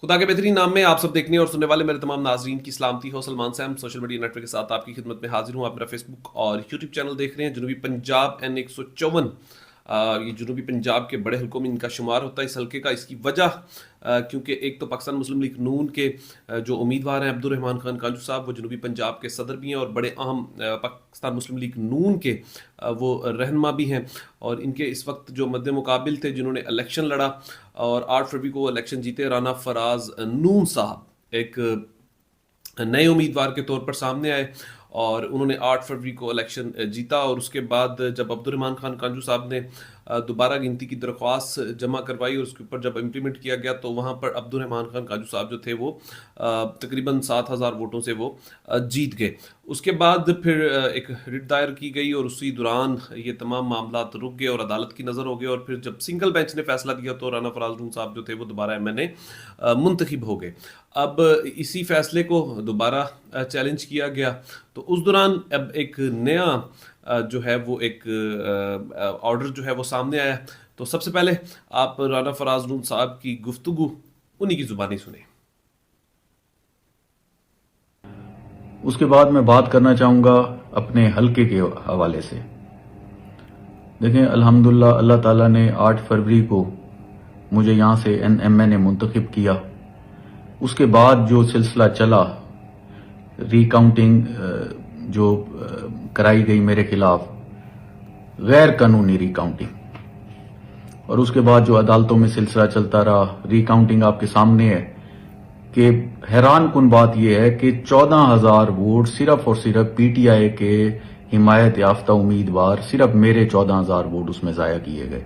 खुदा के बेहतरीन नाम में आप सब देखने और सुनने वाले मेरे तमाम नाजरीन की सलामती हो। Salman Sam social media network के साथ आपकी खिदमत में हाजिर हूँ। आप मेरा फेसबुक और यूट्यूब चैनल देख रहे हैं। जनूबी पंजाब N 154, ये जनूबी पंजाब के बड़े हल्कों में इनका शुमार होता है। इस हल्के का इसकी वजह क्योंकि एक तो पाकिस्तान मुस्लिम लीग नून के जो उम्मीदवार हैं अब्दुल रहमान खान कांजू साहब, वो जनूबी पंजाब के सदर भी हैं और बड़े अहम पाकिस्तान मुस्लिम लीग नून के वो रहनमा भी हैं। और इनके इस वक्त जो मद्दे मुकाबिल थे जिन्होंने इलेक्शन लड़ा और 8 फरवरी को वो इलेक्शन जीते, राना फराज नून साहब एक नए उम्मीदवार के तौर पर सामने आए और उन्होंने 8 फरवरी को इलेक्शन जीता। और उसके बाद जब अब्दुल रहमान खान कांजू साहब ने दोबारा गिनती की दरख्वास्त जमा करवाई और उसके ऊपर जब इम्प्लीमेंट किया गया तो वहाँ पर अब्दुल रहमान खान कांजू साहब जो थे वो तकरीबन 7,000 वोटों से वो जीत गए। उसके बाद फिर एक रिट दायर की गई और उसी दौरान ये तमाम मामला रुक गए और अदालत की नज़र हो गए। और फिर जब सिंगल बेंच ने फैसला दिया तो राना फराज नून साहब जो थे वो दोबारा MNA मुंतखब हो गए। अब इसी फैसले को दोबारा चैलेंज किया गया तो उस दौरान अब एक नया जो है वो एक ऑर्डर जो है वो सामने आया। तो सबसे पहले आप राना फराज नून साहब की गुफ्तगू उन्हीं की जुबानी सुने। उसके बाद मैं बात करना चाहूँगा अपने हलके के हवाले से। देखें, अल्हम्दुलिल्लाह अल्लाह ताला ने 8 फरवरी को मुझे यहाँ से MNA मुंतखब किया। उसके बाद जो सिलसिला चला, रिकाउंटिंग जो कराई गई मेरे खिलाफ, गैर कानूनी रिकाउंटिंग, और उसके बाद जो अदालतों में सिलसिला चलता रहा, रिकाउंटिंग आपके सामने है कि हैरान कुन बात यह है कि 14,000 वोट सिर्फ और सिर्फ PTI के हिमायत याफ्ता उम्मीदवार, सिर्फ मेरे 14,000 वोट उसमें जाया किए गए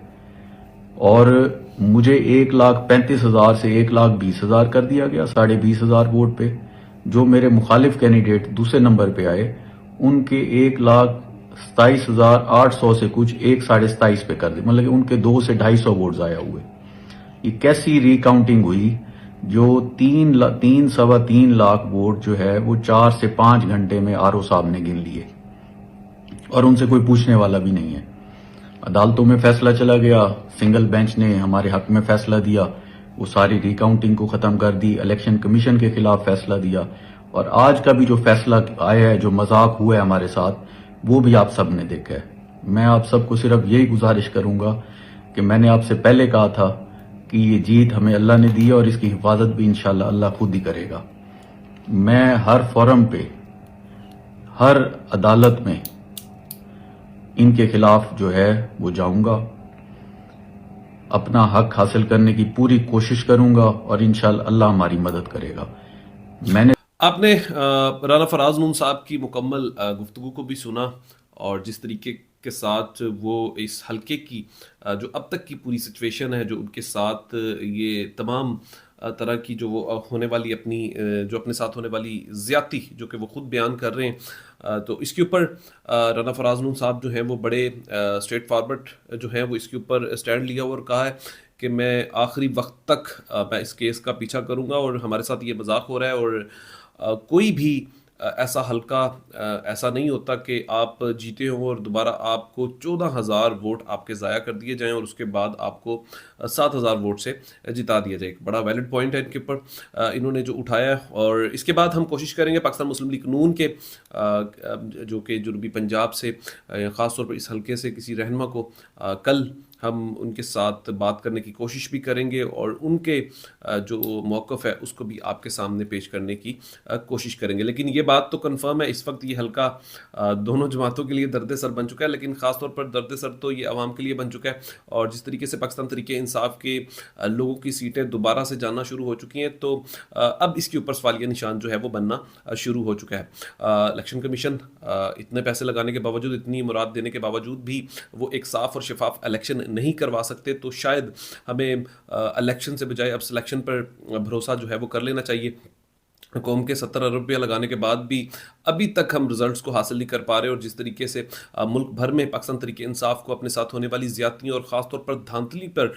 और मुझे 1,35,000 से 1,20,000 कर दिया गया 20,500 वोट पे। जो मेरे मुखालिफ कैंडिडेट दूसरे नंबर पे आए उनके 1,27,800 से कुछ 1,27,500 पे कर दिए, मतलब कि उनके 2 से 250 वोट जाया हुए। ये कैसी रिकाउंटिंग हुई जो 3 सवा 3 लाख वोट जो है वो 4 से 5 घंटे में RO साहब ने गिन लिए और उनसे कोई पूछने वाला भी नहीं है। अदालतों में फैसला चला गया, सिंगल बेंच ने हमारे हक में फैसला दिया, वो सारी रिकाउंटिंग को खत्म कर दी, इलेक्शन कमीशन के खिलाफ फैसला दिया और आज का भी जो फैसला आया है, जो मजाक हुआ है हमारे साथ, वो भी आप सब ने देखा है। मैं आप सबको सिर्फ यही गुजारिश करूंगा कि मैंने आपसे पहले कहा था कि ये जीत हमें अल्लाह ने दी है और इसकी हिफाजत भी इंशाल्लाह अल्लाह खुद ही करेगा। मैं हर फोरम पे, हर अदालत में इनके खिलाफ जो है वो जाऊंगा, अपना हक हासिल करने की पूरी कोशिश करूंगा और इंशाल्लाह अल्लाह हमारी मदद करेगा। मैंने आपने राना फराज नून साहब की मुकम्मल गुफ्तगू को भी सुना और जिस तरीके के साथ वो इस हल्के की जो अब तक की पूरी सिचुएशन है, जो उनके साथ ये तमाम तरह की जो वो होने वाली अपनी जो अपने साथ होने वाली ज़्यादती जो कि वो खुद बयान कर रहे हैं, तो इसके ऊपर राना फराज नून साहब जो हैं वो बड़े स्ट्रेट फॉरवर्ड जो हैं वो इसके ऊपर स्टैंड लिया हुआ और कहा है कि मैं आखिरी वक्त तक मैं इस केस का पीछा करूंगा और हमारे साथ ये मजाक हो रहा है और कोई भी ऐसा हल्का ऐसा नहीं होता कि आप जीते हो और दोबारा आपको 14,000 वोट आपके ज़ाया कर दिए जाएं और उसके बाद आपको 7,000 वोट से जिता दिया जाए। एक बड़ा वैलिड पॉइंट है इनके ऊपर इन्होंने जो उठाया है। और इसके बाद हम कोशिश करेंगे पाकिस्तान मुस्लिम लीग नून के जो कि जनूबी पंजाब से ख़ास तौर पर इस हल्के से किसी रहनुमा को कल हम उनके साथ बात करने की कोशिश भी करेंगे और उनके जो मौक़िफ़ है उसको भी आपके सामने पेश करने की कोशिश करेंगे। लेकिन ये बात तो कंफर्म है, इस वक्त ये हल्का दोनों जमातों के लिए दर्द सर बन चुका है, लेकिन ख़ास तौर पर दर्द सर तो ये आवाम के लिए बन चुका है। और जिस तरीके से पाकिस्तान तरीके इंसाफ के लोगों की सीटें दोबारा से जाना शुरू हो चुकी हैं, तो अब इसके ऊपर सवालिया निशान जो है वो बनना शुरू हो चुका है। इलेक्शन कमीशन इतने पैसे लगाने के बावजूद, इतनी मुराद देने के बावजूद भी वो एक साफ़ और शफाफ इलेक्शन नहीं करवा सकते। तो शायद हमें इलेक्शन से बजाय अब सिलेक्शन पर भरोसा जो है वो कर लेना चाहिए। कौम के 70 अरब रुपया लगाने के बाद भी अभी तक हम रिजल्ट्स को हासिल नहीं कर पा रहे और जिस तरीके से मुल्क भर में पाकिस्तान तरीके इंसाफ को अपने साथ होने वाली ज़्यादतियों और ख़ास तौर पर धांधली पर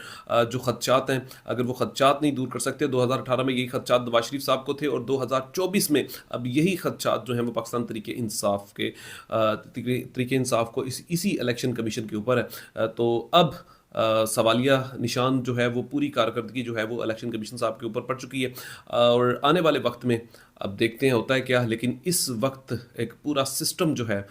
जो खदशात हैं, अगर वो खदशात नहीं दूर कर सकते, 2018 में यही खदशात नवाज शरीफ साहब को थे और 2024 में अब यही खदशात जो हैं वो पाकिस्तान तरीके इंसाफ के तरीके इंसाफ को इसी इलेक्शन कमीशन के ऊपर है। तो अब सवालिया निशान जो है वो पूरी कारकर्दगी जो है वो इलेक्शन कमीशन साहब के ऊपर पड़ चुकी है। और आने वाले वक्त में अब देखते हैं होता है क्या, लेकिन इस वक्त एक पूरा सिस्टम जो है